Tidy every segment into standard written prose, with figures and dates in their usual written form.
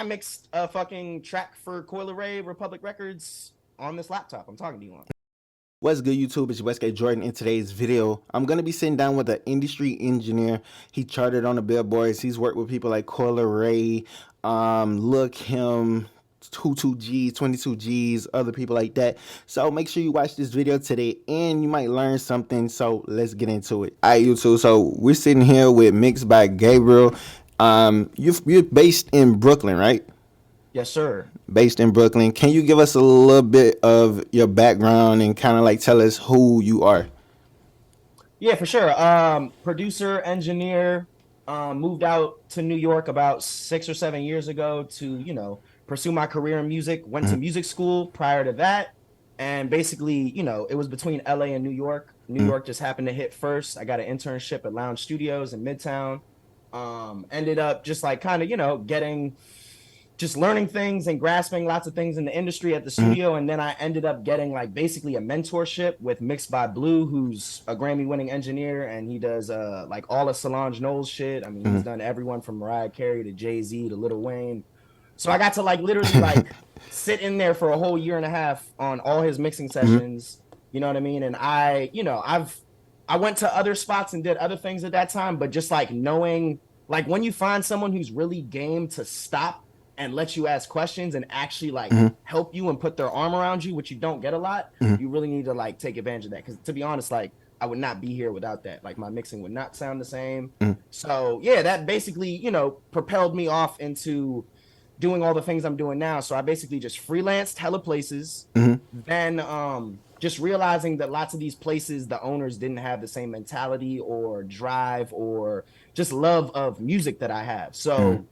I mixed a fucking track for Coi Leray Republic Records on this laptop I'm talking to you on. What's good, YouTube? It's your SKY Jordan. In today's video, I'm going to be sitting down with an industry engineer. He charted on the billboards. He's worked with people like Coi Leray, Look Him, 22Gs, 22Gs, other people like that. So make sure you watch this video today and you might learn something. So let's get into it. All right, YouTube. So we're sitting here with Mixed by Gabriel. You're based in Brooklyn, right? Yes, sir. Based in Brooklyn. Can you give us a little bit of your background and kind of like tell us who you are? Yeah, for sure. Producer, engineer, moved out to New York about 6 or 7 years ago to, pursue my career in music. Went to music school prior to that. And basically, it was between LA and New York. New York just happened to hit first. I got an internship at Lounge Studios in Midtown. Ended up just like kind of, just learning things and grasping lots of things in the industry at the studio. And then I ended up getting like basically a mentorship with Mixed by Blue, who's a Grammy winning engineer. And he does like all of Solange Knowles shit. I mean, he's done everyone from Mariah Carey to Jay-Z to Lil Wayne. So I got to like literally like sit in there for a whole year and a half on all his mixing sessions. You know what I mean? And I went to other spots and did other things at that time, but just like knowing, like when you find someone who's really game to stop and let you ask questions and actually like help you and put their arm around you, which you don't get a lot, you really need to like take advantage of that. Because to be honest, like I would not be here without that. Like my mixing would not sound the same. So yeah, that basically, propelled me off into doing all the things I'm doing now. So I basically just freelanced hella places. Then just realizing that lots of these places, the owners didn't have the same mentality or drive or just love of music that I have. So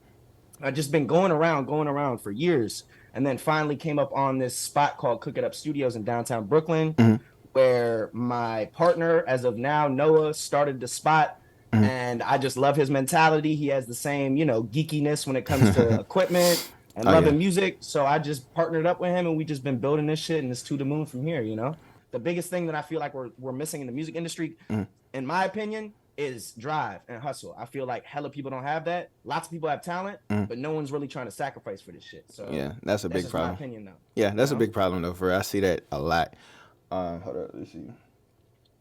I've just been going around for years, and then finally came up on this spot called Cook It Up Studios in downtown Brooklyn, where my partner, as of now, Noah, started the spot, and I just love his mentality. He has the same, geekiness when it comes to equipment and loving music. So I just partnered up with him, and we just been building this shit, and it's to the moon from here. The biggest thing that I feel like we're missing in the music industry, in my opinion, is drive and hustle. I feel like hella people don't have that. Lots of people have talent, but no one's really trying to sacrifice for this shit. So yeah, that's a big problem. My opinion, though. Yeah, that's a big problem though. For I see that a lot. Hold up, let's see.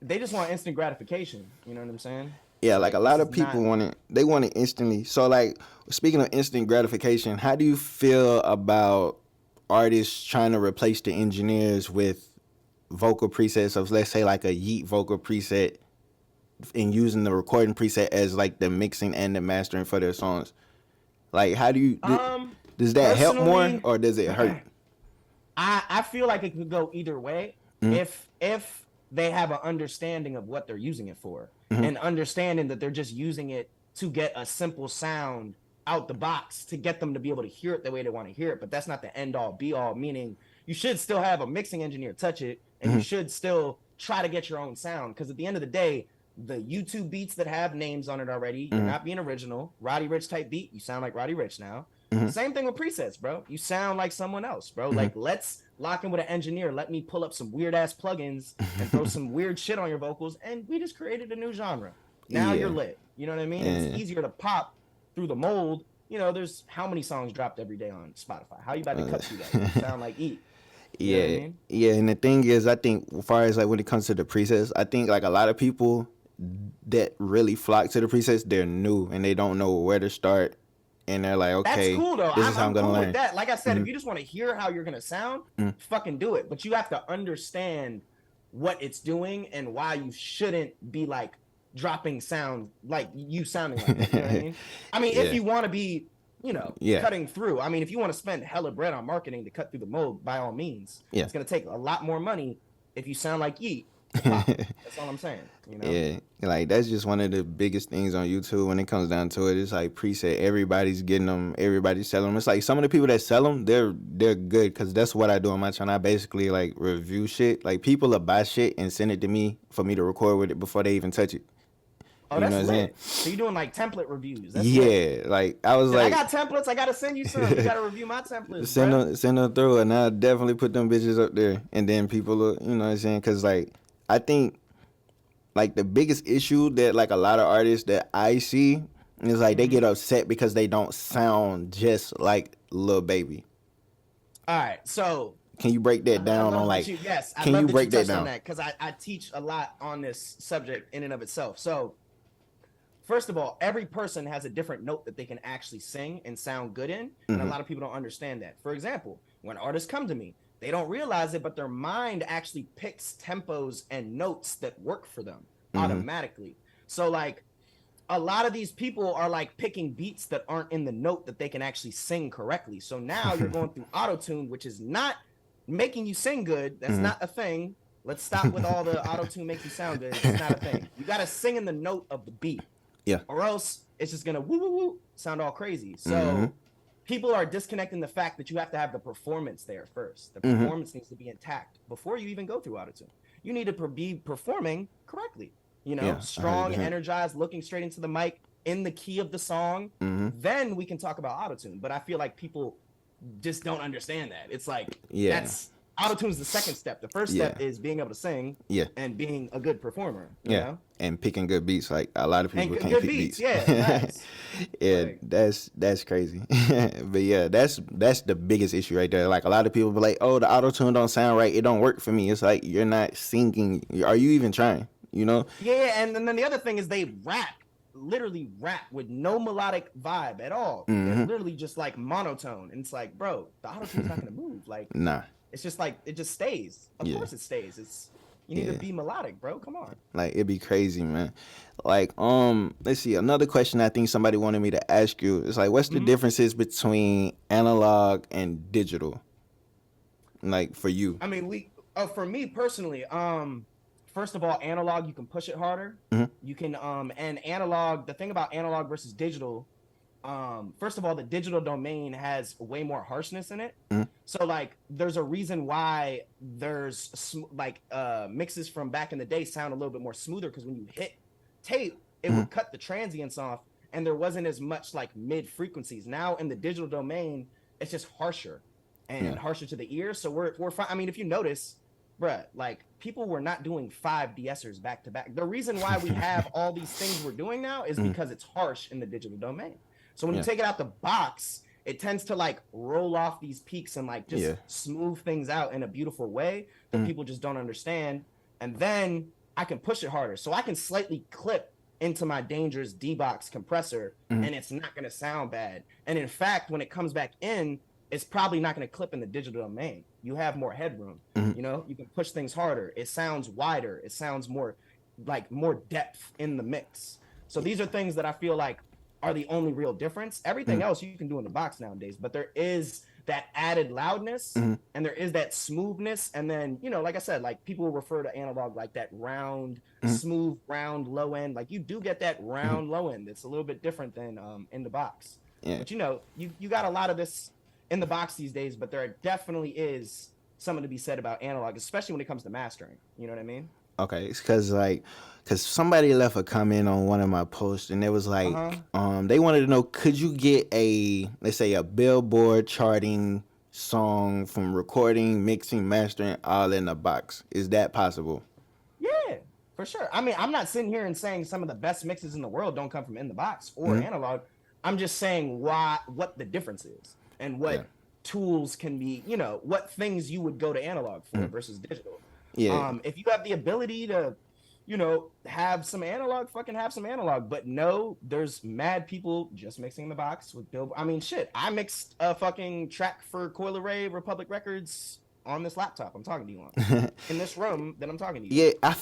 They just want instant gratification. You know what I'm saying? Yeah, like a lot of people want it. They want it instantly. So like, speaking of instant gratification, how do you feel about artists trying to replace the engineers with vocal presets of, let's say, like a Yeet vocal preset, and using the recording preset as like the mixing and the mastering for their songs? Like, how do you does that help more or does it hurt? I feel like it could go either way if they have an understanding of what they're using it for, and understanding that they're just using it to get a simple sound out the box to get them to be able to hear it the way they want to hear it. But that's not the end all be all, meaning you should still have a mixing engineer touch it, and you should still try to get your own sound, because at the end of the day, the YouTube beats that have names on it already, you're not being original. Roddy Ricch type beat, you sound like Roddy Ricch now. Same thing with presets, bro. You sound like someone else, bro. Like, let's lock in with an engineer. Let me pull up some weird ass plugins and throw some weird shit on your vocals, and we just created a new genre. Now you're lit. You know what I mean? It's easier to pop through the mold. There's how many songs dropped every day on Spotify? How you about to cut through that? You sound like Eat. You know what I mean? Yeah, and the thing is, I think as far as like when it comes to the presets, I think like a lot of people that really flock to the presets, they're new and they don't know where to start, and they're like, okay, that's cool though. This is how I'm gonna cool learn. With that. Like I said, if you just want to hear how you're gonna sound, fucking do it. But you have to understand what it's doing and why you shouldn't be like dropping sound like you sounding like that. You know what I mean? I mean, if you want to be, cutting through. I mean, if you want to spend hella bread on marketing to cut through the mold, by all means, it's gonna take a lot more money if you sound like Yeet. That's all I'm saying. Yeah, like that's just one of the biggest things on YouTube when it comes down to it. It's like preset. Everybody's getting them. Everybody's selling them. It's like some of the people that sell them, they're good, because that's what I do on my channel. I basically like review shit. Like people will buy shit and send it to me for me to record with it before they even touch it. Oh, that's lit. So you're doing like template reviews. That's lit. Like I was like, I got templates. I gotta send you some. You gotta review my templates. Send them through, and I'll definitely put them bitches up there. And then people, you know what I'm saying? Because like I think like the biggest issue that like a lot of artists that I see And it's like they get upset because they don't sound just like Lil Baby. All right, so Can you break that down on like? yes, I Can love you that break you that touched on down? that because I teach a lot on this subject in and of itself. So first of all, every person has a different note that they can actually sing and sound good in, and a lot of people don't understand that. For example, when artists come to me, they don't realize it, but their mind actually picks tempos and notes that work for them automatically. So like a lot of these people are like picking beats that aren't in the note that they can actually sing correctly. So now you're going through autotune, which is not making you sing good. That's not a thing. Let's stop with all the autotune make you sound good. It's not a thing. You got to sing in the note of the beat. Yeah. Or else it's just gonna woo woo woo sound all crazy. So people are disconnecting the fact that you have to have the performance there first. The performance needs to be intact before you even go through autotune. You need to be performing correctly. You know, strong, 100%. Energized, looking straight into the mic in the key of the song. Then we can talk about autotune. But I feel like people just don't understand that. It's like that's autotune's the second step. The first step is being able to sing and being a good performer. You know? And picking good beats. Like a lot of people And can't good pick beats. beats. Yeah, nice. Yeah, Right. that's crazy. But yeah, that's the biggest issue right there. Like a lot of people be like, "Oh, the auto tune don't sound right. It don't work for me." It's like you're not singing. Are you even trying? You know? Yeah, and then the other thing is they literally rap with no melodic vibe at all. They're literally just like monotone, and it's like, bro, the auto tune's not gonna move. Like, Nah. it's just like it just stays. Of course, it stays. It's you need to be melodic, bro. Come on. Like it'd be crazy, man. Like, let's see. Another question I think somebody wanted me to ask you is like, what's the differences between analog and digital? Like for you. I mean, for me personally, first of all, analog you can push it harder. You can and analog. The thing about analog versus digital, first of all, the digital domain has way more harshness in it. So like, there's a reason why there's mixes from back in the day sound a little bit more smoother because when you hit tape, it would cut the transients off, and there wasn't as much like mid frequencies. Now in the digital domain, it's just harsher and harsher to the ear. So we're fine. I mean, if you notice, bruh, like people were not doing 5 de-essers back to back. The reason why we have all these things we're doing now is because it's harsh in the digital domain. So when you take it out the box, it tends to like roll off these peaks and like just smooth things out in a beautiful way that people just don't understand. And then I can push it harder. So I can slightly clip into my dangerous D-box compressor and it's not going to sound bad. And in fact, when it comes back in, it's probably not going to clip in the digital domain. You have more headroom. You know, you can push things harder. It sounds wider. It sounds more like more depth in the mix. So these are things that I feel like are the only real difference. Everything else you can do in the box nowadays, but there is that added loudness and there is that smoothness. And then, you know, like I said, like people refer to analog like that round, smooth, round, low end. Like you do get that round low end. It's a little bit different than in the box. But you know, you got a lot of this in the box these days, but there definitely is something to be said about analog, especially when it comes to mastering. You know what I mean? Okay, it's because somebody left a comment on one of my posts and it was like they wanted to know, could you get let's say a Billboard charting song from recording, mixing, mastering all in a box? Is that possible? Yeah, for sure. I mean, I'm not sitting here and saying some of the best mixes in the world don't come from in the box or analog. I'm just saying what the difference is and what tools can be, you know, what things you would go to analog for versus digital. If you have the ability to, you know, have some analog, fucking have some analog. But no, there's mad people just mixing in the box with Billboard. I mean, shit, I mixed a fucking track for Coi Leray Republic Records on this laptop I'm talking to you on. In this room that I'm talking to you. Yeah,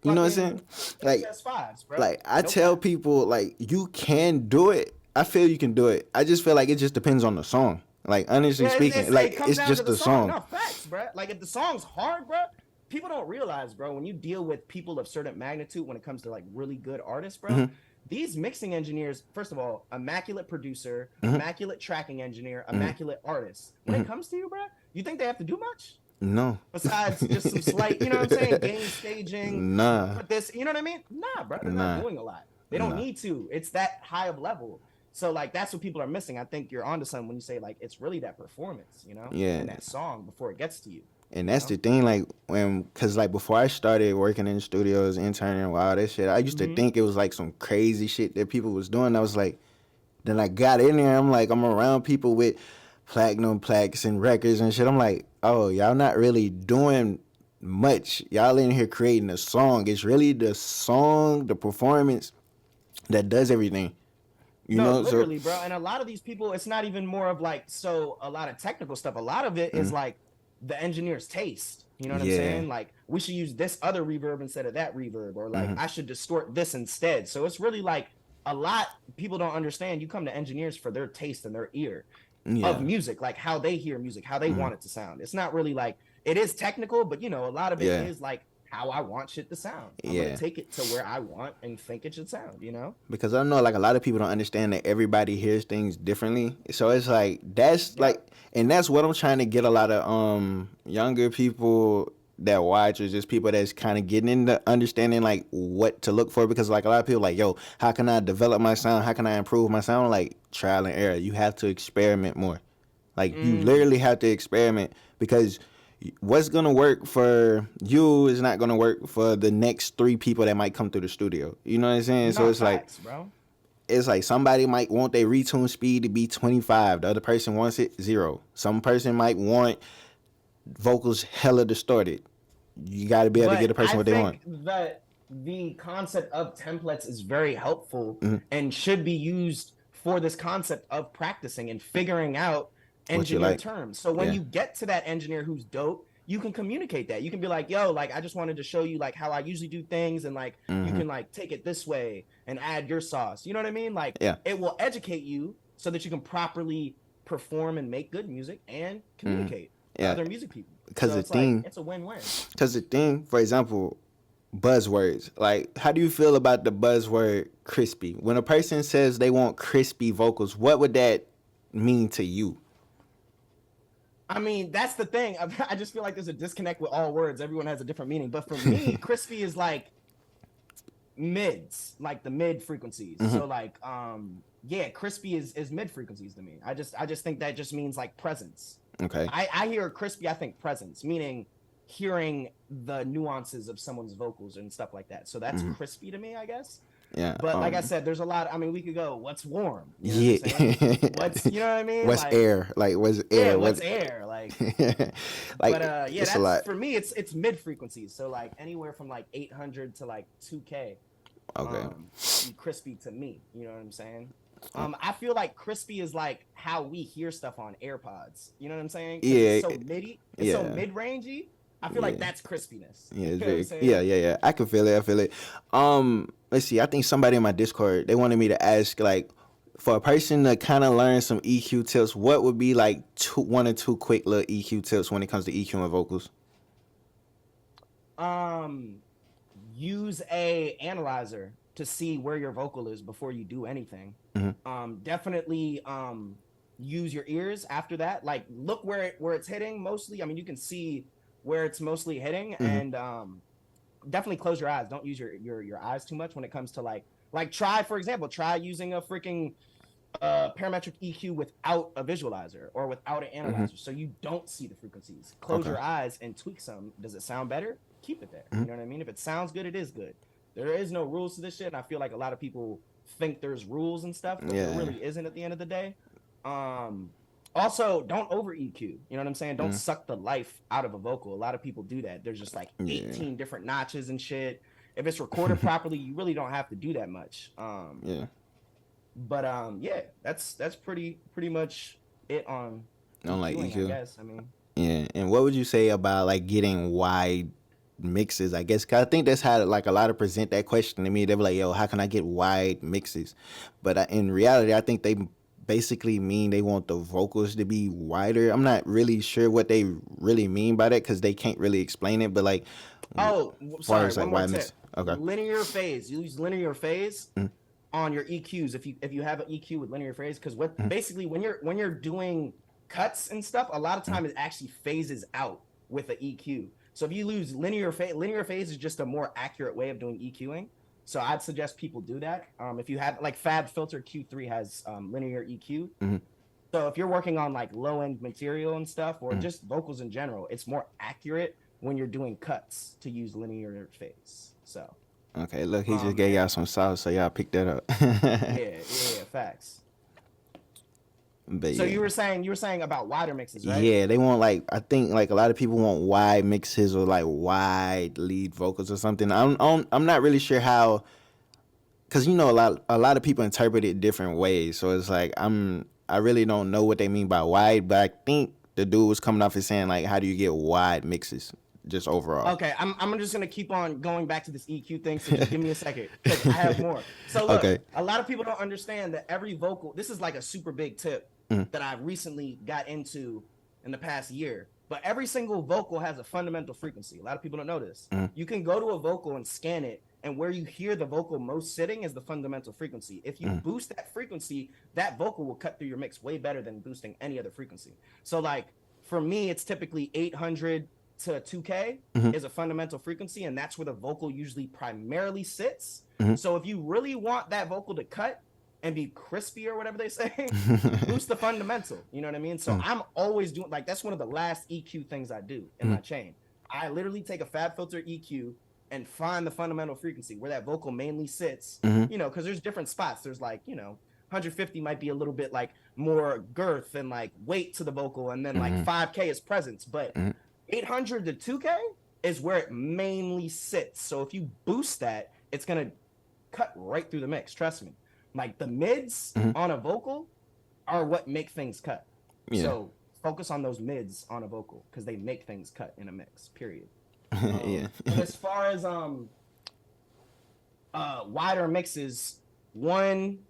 you know what I'm saying? Like, PS5s, bro. like I tell people, like, you can do it. I feel you can do it. I just feel like it just depends on the song. Like, honestly speaking, it's just the song. No, facts, bro. Like, if the song's hard, bro, people don't realize, bro, when you deal with people of certain magnitude when it comes to like really good artists, bro, these mixing engineers, first of all, immaculate producer, immaculate tracking engineer, immaculate artist. When it comes to you, bro, you think they have to do much? No. Besides just some slight, you know what I'm saying, game staging. Nah. Put this, you know what I mean? Nah, bro, they're not doing a lot. They don't need to. It's that high of level. So like that's what people are missing. I think you're onto something when you say like it's really that performance, you know, and that song before it gets to you. And You that's know. the thing, like cause like before I started working in the studios, interning, and all that shit, I used to Mm-hmm. think it was like some crazy shit that people was doing. I was like, then I got in there, I'm like, I'm around people with platinum plaques and records and shit. I'm like, oh, y'all not really doing much. Y'all in here creating a song. It's really the song, the performance that does everything. You No, know, so literally, bro. And a lot of these people, it's not even more of like so a lot of technical stuff. A lot of it is like the engineer's taste. You know what I'm yeah. saying? Like we should use this other reverb instead of that reverb, or like I should distort this instead. So it's really like a lot people don't understand. You come to engineers for their taste and their ear of Yeah. music, like how they hear music, how they want it to sound. It's not really like it is technical, but you know, a lot of it Yeah. is like how I want shit to sound. I'm gonna Yeah. take it to where I want and think it should sound, you know? Because I know like a lot of people don't understand that everybody hears things differently. So it's like that's like Yep. and that's what I'm trying to get a lot of younger people that watch or just people that's kind of getting into understanding like what to look for, because like a lot of people like, yo, how can I develop my sound? How can I improve my sound? Like trial and error. You have to experiment more. Like you literally have to experiment, because what's gonna work for you is not gonna work for the next three people that might come through the studio. You know what I'm saying? So Not facts, bro. it's like somebody might want their retune speed to be 25. The other person wants it 0. Some person might want vocals hella distorted. You got to be able to get But a person I what they want. think that the concept of templates is very helpful and should be used for this concept of practicing and figuring out What you engineer like? terms. So when Yeah. you get to that engineer who's dope, you can communicate that. You can be like, yo, like I just wanted to show you like how I usually do things, and like you can like take it this way and add your sauce. You know what I mean? Like Yeah. it will educate you so that you can properly perform and make good music and communicate to Yeah. other music people. Because So the it's like thing, it's a win-win. for example, buzzwords. Like, how do you feel about the buzzword crispy? When a person says they want crispy vocals, what would that mean to you? I mean, that's the thing. I just feel like there's a disconnect with all words. Everyone has a different meaning. But for me, crispy is like mids, like the mid frequencies. So like, yeah, crispy is mid frequencies to me. I just think that just means like presence. Okay. I hear crispy, I think presence, meaning hearing the nuances of someone's vocals and stuff like that. So that's crispy to me, I guess. Yeah. But like I said, there's a lot. I mean, we could go, what's warm? You know Yeah. what I'm saying? What's, you know what I mean? What's Like, air? Like, what's yeah, air? what's air? Like, Like, but yeah, it's a that's lot. for me. It's mid frequencies, so like anywhere from like 800 to like 2K. Okay. Be crispy to me. You know what I'm saying? I feel like crispy is like how we hear stuff on AirPods. You know what I'm saying? 'Cause Yeah. it's so midi, it's so Yeah. mid-rangey. I feel like that's crispiness. Yeah, You it's know what I'm very, saying? yeah. I can feel it. I feel it. Let's see. I think somebody in my Discord, they wanted me to ask, like, for a person to kind of learn some EQ tips, what would be like one or two quick little EQ tips when it comes to EQ and vocals? Use a analyzer to see where your vocal is before you do anything. Definitely use your ears after that. Like look where it's hitting mostly. I mean, you can see where it's mostly hitting, and definitely close your eyes. Don't use your eyes too much when it comes to like try, for example, try using a freaking parametric EQ without a visualizer or without an analyzer, so you don't see the frequencies. Close your eyes and tweak some. Does it sound better? Keep it there. You know what I mean? If it sounds good, it is good. There is no rules to this shit, and I feel like a lot of people think there's rules and stuff, but there really isn't at the end of the day. Also, don't over EQ. You know what I'm saying? Don't suck the life out of a vocal. A lot of people do that. There's just like 18 different notches and shit. If it's recorded properly, you really don't have to do that much. But yeah, that's pretty much it on like EQ. I guess. I mean, yeah. And what would you say about like getting wide mixes? I guess 'cause I think that's how like a lot of present that question to me. They be like, "Yo, how can I get wide mixes?" But in reality, I think they basically mean they want the vocals to be wider. I'm not really sure what they really mean by that because they can't really explain it. But like, sorry, like one more tip. mix. Okay. Linear phase. You use linear phase on your EQs if you have an EQ with linear phase, because what basically when you're doing cuts and stuff, a lot of time it actually phases out with the EQ. So if you lose linear phase is just a more accurate way of doing EQing. So I'd suggest people do that. If you have like Fab Filter Q3 has linear EQ. So if you're working on like low end material and stuff, or just vocals in general, it's more accurate when you're doing cuts to use linear phase. So Okay, look, he just gave and y'all some sauce, so y'all picked that up. yeah, facts. But So yeah. you were saying about wider mixes, right? Yeah, they want like I think like a lot of people want wide mixes or like wide lead vocals or something. I'm not really sure how, cause you know a lot of people interpret it different ways. So it's like I really don't know what they mean by wide, but I think the dude was coming off as saying like how do you get wide mixes just overall? Okay, I'm just gonna keep on going back to this EQ thing. So just give me a second because I have more. So look, Okay. a lot of people don't understand that every vocal. This is like a super big tip that I recently got into in the past year. But every single vocal has a fundamental frequency. A lot of people don't know this. You can go to a vocal and scan it, and where you hear the vocal most sitting is the fundamental frequency. If you boost that frequency, that vocal will cut through your mix way better than boosting any other frequency. So like for me, it's typically 800 to 2K is a fundamental frequency, and that's where the vocal usually primarily sits. So if you really want that vocal to cut and be crispy or whatever they say, boost the fundamental. You know what I mean? So I'm always doing like that's one of the last EQ things I do in my chain. I literally take a Fab Filter EQ and find the fundamental frequency where that vocal mainly sits. You know, because there's different spots. There's like 150 might be a little bit like more girth and like weight to the vocal, and then like 5K is presence, but 800 to 2K is where it mainly sits. So if you boost that, it's gonna cut right through the mix. Trust me. Like the mids on a vocal are what make things cut. Yeah. So focus on those mids on a vocal because they make things cut in a mix. Period. Yeah. And as far as wider mixes, one,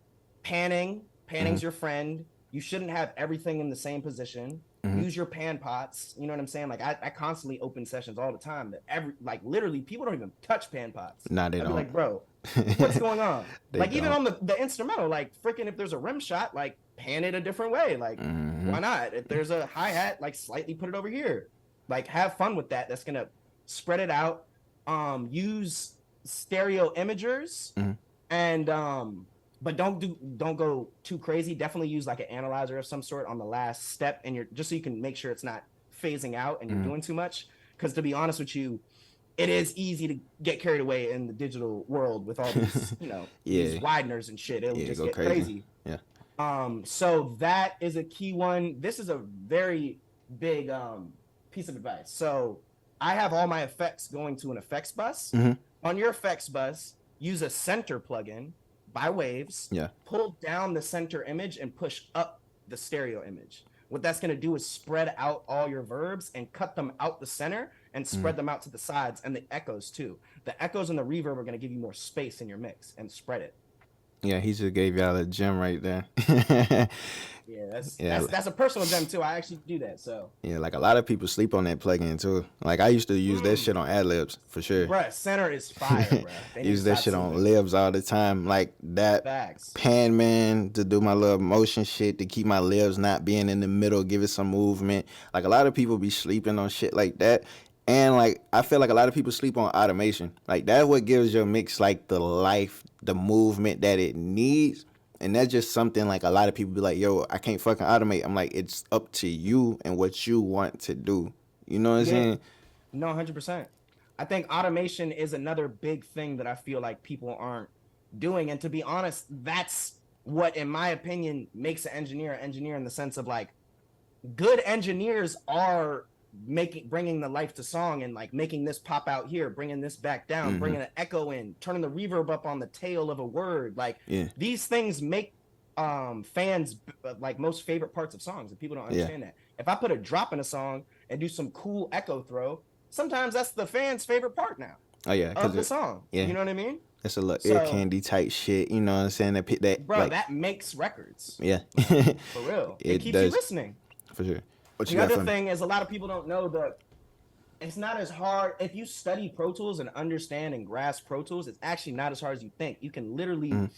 panning's your friend. You shouldn't have everything in the same position. Use your pan pots. You know what I'm saying? Like I constantly open sessions all the time that literally people don't even touch pan pots. Nah, they don't. Like, bro, what's going on? Like even on the instrumental, like freaking if there's a rim shot, like pan it a different way. Like why not? If there's a hi-hat, like slightly put it over here. Like have fun with that. That's gonna spread it out. Use stereo imagers and but don't go too crazy. Definitely use like an analyzer of some sort on the last step, and just so you can make sure it's not phasing out and you're doing too much. Because to be honest with you, it is easy to get carried away in the digital world with all these, these wideners and shit. It'll just get crazy. Yeah. So that is a key one. This is a very big piece of advice. So I have all my effects going to an effects bus. On your effects bus, use a center plugin by waves. Pull down the center image and push up the stereo image. What that's going to do is spread out all your verbs and cut them out the center and spread them out to the sides, and the echoes too. The echoes and the reverb are going to give you more space in your mix and spread it. Yeah, he just gave y'all a gem right there. That's a personal gem too. I actually do that. So yeah, like a lot of people sleep on that plugin too. Like I used to use that shit on ad-libs for sure. Bruh, center is fire, bruh. Use that shit on libs all the time. Like that pan man to do my little motion shit to keep my libs not being in the middle, give it some movement. Like a lot of people be sleeping on shit like that. And like I feel like a lot of people sleep on automation. Like that's what gives your mix like the life, the movement that it needs. And that's just something like a lot of people be like, yo, I can't fucking automate. I'm like, it's up to you and what you want to do. You know what I'm saying? No, 100%. I think automation is another big thing that I feel like people aren't doing. And to be honest, that's what, in my opinion, makes an engineer in the sense of like good engineers are bringing the life to song and like making this pop out here, bringing this back down, bringing an echo in, turning the reverb up on the tail of a word. Like these things make fans like most favorite parts of songs, and people don't understand that. If I put a drop in a song and do some cool echo throw, sometimes that's the fan's favorite part now. Of the song. You know what I mean? That's a little ear candy type shit. You know what I'm saying? That bro, like, that makes records. Yeah. Like, for real. It keeps you listening. For sure. The other thing is a lot of people don't know that it's not as hard. If you study Pro Tools and understand and grasp Pro Tools, it's actually not as hard as you think. You can literally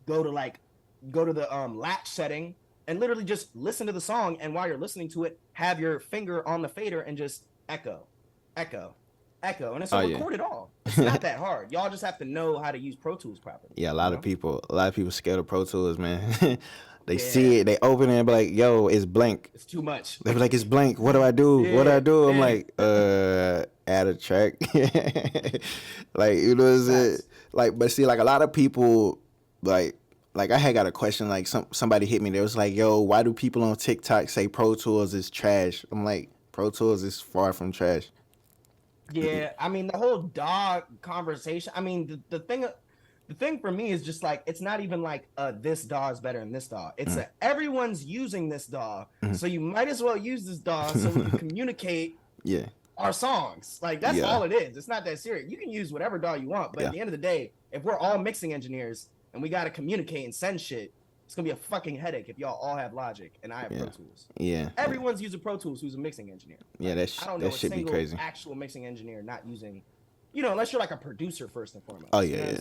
go to the latch setting and literally just listen to the song, and while you're listening to it, have your finger on the fader and just echo, and it's recorded all. It's not that hard. Y'all just have to know how to use Pro Tools properly. Yeah, a lot of people scared of Pro Tools, man. They see it, they open it and be like, yo, it's blank. It's too much. They be like, it's blank. What do I do? What do I do? I'm yeah. like, add a track. Like, you know what I'm saying? Like, but see, like a lot of people, like I had got a question, like somebody hit me. They was like, yo, why do people on TikTok say Pro Tools is trash? I'm like, Pro Tools is far from trash. Yeah, I mean the whole dog conversation. I mean the thing for me is just like it's not even like this DAW is better than this DAW. It's everyone's using this DAW, so you might as well use this DAW so we can communicate our songs. Like that's all it is. It's not that serious. You can use whatever DAW you want, but at the end of the day, if we're all mixing engineers and we got to communicate and send shit, it's gonna be a fucking headache if y'all all have Logic and I have Pro Tools. Yeah. Everyone's using Pro Tools who's a mixing engineer. Yeah, like, I don't know that should be crazy. Actual mixing engineer not using, unless you're like a producer first and foremost. Oh yeah,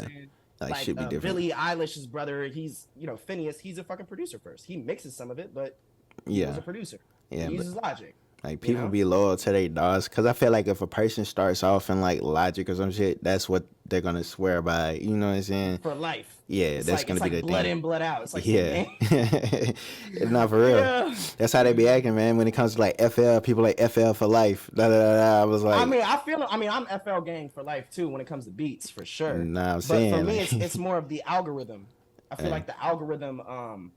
Like should be different. Billie Eilish's brother, he's Phineas. He's a fucking producer first. He mixes some of it, but he's a producer. Yeah, he uses Logic. Like people be loyal to their DAWs because I feel like if a person starts off in like Logic or some shit, that's what they're gonna swear by. You know what I'm saying? For life. Yeah, it's that's like, gonna be the blood thing. in, blood out. It's like It's not for real. Yeah. That's how they be acting, man. When it comes to like FL, people like FL for life. I was like, I'm FL gang for life too when it comes to beats for sure. Nah, I'm but saying, for me, it's more of the algorithm. I feel like the algorithm.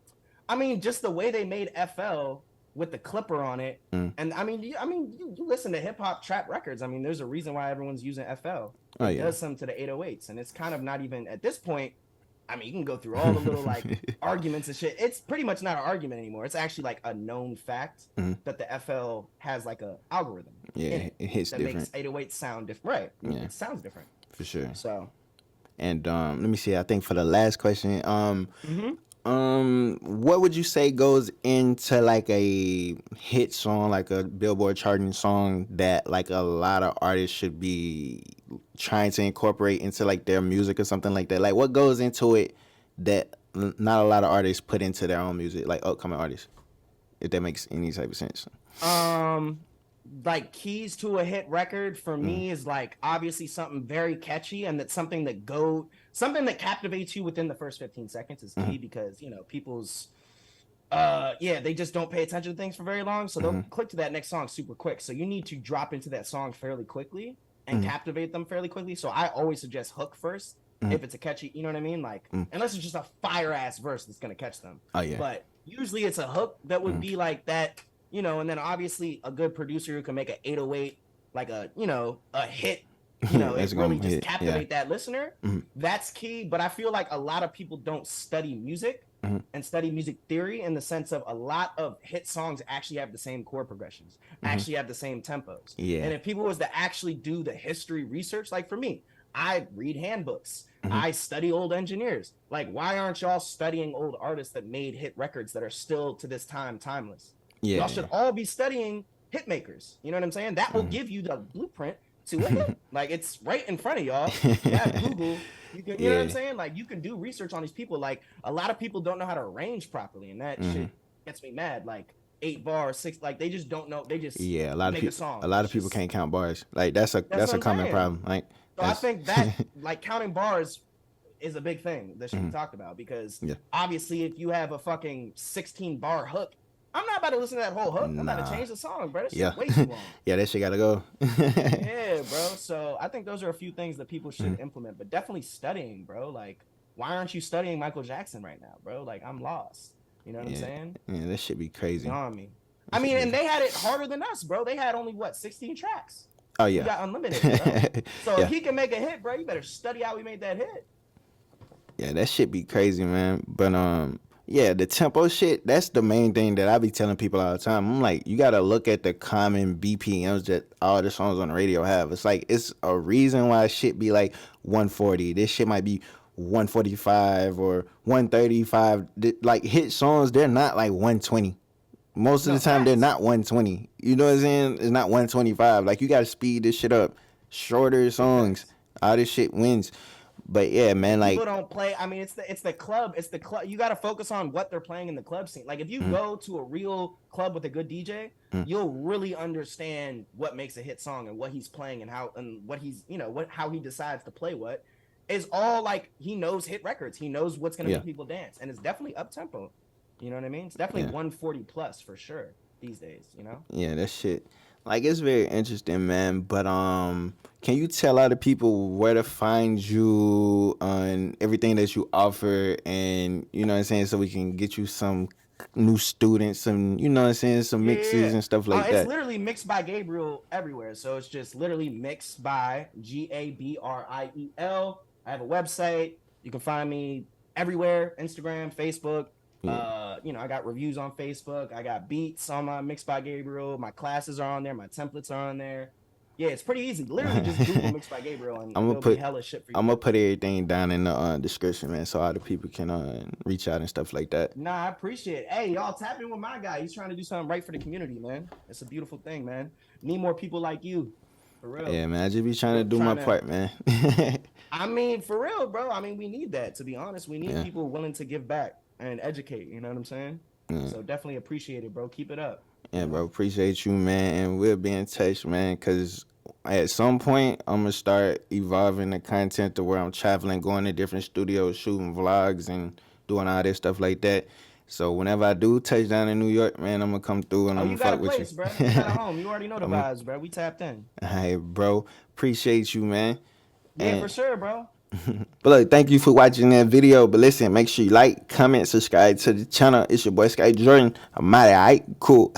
Just the way they made FL with the clipper on it, and you listen to hip hop trap records. I mean, there's a reason why everyone's using FL. It does something to the 808s, and it's kind of not even at this point. I mean, you can go through all the little like arguments and shit. It's pretty much not an argument anymore. It's actually like a known fact that the FL has like a algorithm. Yeah, it hits that different. Makes 808 sound different. Right. Yeah. It sounds different. For sure. So. And let me see. I think for the last question, what would you say goes into like a hit song, like a Billboard Charting song that like a lot of artists should be trying to incorporate into like their music or something like that? Like what goes into it that not a lot of artists put into their own music, like upcoming artists, if that makes any type of sense? Like keys to a hit record for me is like obviously something very catchy, and that's something that captivates you within the first 15 seconds is key because people's they just don't pay attention to things for very long, so they'll click to that next song super quick. So you need to drop into that song fairly quickly and captivate them fairly quickly. So I always suggest hook first if it's a catchy, you know what I mean? Like unless it's just a fire ass verse that's gonna catch them. Oh yeah. But usually it's a hook that would be like that. And then obviously a good producer who can make an 808 like a hit, it really just captivate that listener. That's key. But I feel like a lot of people don't study music and study music theory in the sense of a lot of hit songs actually have the same chord progressions, actually have the same tempos. Yeah. And if people was to actually do the history research, like for me, I read handbooks. I study old engineers. Like, why aren't y'all studying old artists that made hit records that are still to this time timeless? Yeah. Y'all should all be studying hit makers. You know what I'm saying? That will give you the blueprint to a hit. Like, it's right in front of y'all. You have Google. You know what I'm saying? Like, you can do research on these people. Like, a lot of people don't know how to arrange properly, and that shit gets me mad. Like, 8 bars, 6, like they just don't know. They just a lot make of a song. A lot of people can't count bars. Like that's a common problem. Like, so I think that like counting bars is a big thing that should be talked about because obviously if you have a fucking 16 bar hook, I'm not about to listen to that whole hook. I'm about to change the song, bro. That shit's way too long. That shit gotta go. Yeah, bro. So I think those are a few things that people should implement, but definitely studying, bro. Like, why aren't you studying Michael Jackson right now, bro? Like, I'm lost. You know what I'm saying? Yeah, that should be crazy. On me. I mean, and they had it harder than us, bro. They had only 16 tracks. Oh yeah. You got unlimited, bro. So if he can make a hit, bro, you better study how we made that hit. Yeah, that shit be crazy, man. But the tempo shit, that's the main thing that I be telling people all the time. I'm like, you gotta look at the common BPMs that all the songs on the radio have. It's like, it's a reason why shit be like 140. This shit might be 145 or 135. Like, hit songs, they're not like 120. Most of the time, they're not 120. You know what I'm saying? It's not 125. Like, you gotta speed this shit up. Shorter songs, all this shit wins. But yeah, man, like, people don't play. I mean, it's the club. It's the club. You got to focus on what they're playing in the club scene. Like, if you go to a real club with a good DJ, you'll really understand what makes a hit song and what he's playing and what he's, how he decides to play what. Is all like, he knows hit records. He knows what's gonna make people dance, and it's definitely up tempo. You know what I mean? It's definitely Yeah. 140 plus for sure these days, you know? Yeah, that shit. Like it's very interesting, man. But can you tell other people where to find you on everything that you offer, and you know what I'm saying, so we can get you some new students, some you know what I'm saying, some Yeah, yeah, mixes yeah. and stuff like It's that. literally Mixed by Gabriel everywhere. So it's just literally Mixed by Gabriel. I have a website. You can find me everywhere: Instagram, Facebook. Yeah. I got reviews on Facebook. I got beats on my Mixed by Gabriel. My classes are on there. My templates are on there. Yeah, it's pretty easy. Literally just Google Mixed by Gabriel and I'm gonna there'll be put hella shit for you I'm to gonna do. put everything down in the description, man, so other people can reach out and stuff like that. Nah, I appreciate it. Hey, y'all tap in with my guy. He's trying to do something right for the community, man. It's a beautiful thing, man. Need more people like you. For real. Yeah, man, I just be trying to do my Trying to part, man. I mean, for real, bro. I mean, we need that, to be honest. We need Yeah. people willing to give back and educate, you know what I'm saying? Yeah. So definitely appreciate it, bro. Keep it up. Yeah, bro. Appreciate you, man. And we'll be in touch, man. Cause at some point I'm gonna start evolving the content to where I'm traveling, going to different studios, shooting vlogs, and doing all this stuff like that. So whenever I do touch down in New York, man, I'm gonna come through and Oh, I'm you gonna got a fuck with you. place, bro. You got a home. You already know the I'm, vibes, bro. We tapped in. all right, bro. Appreciate you, man. Yeah, And for sure, bro. but look, thank you for watching that video. But listen, make sure you like, comment, subscribe to the channel. It's your boy SKY Jordan. I'm out of, alright? Cool.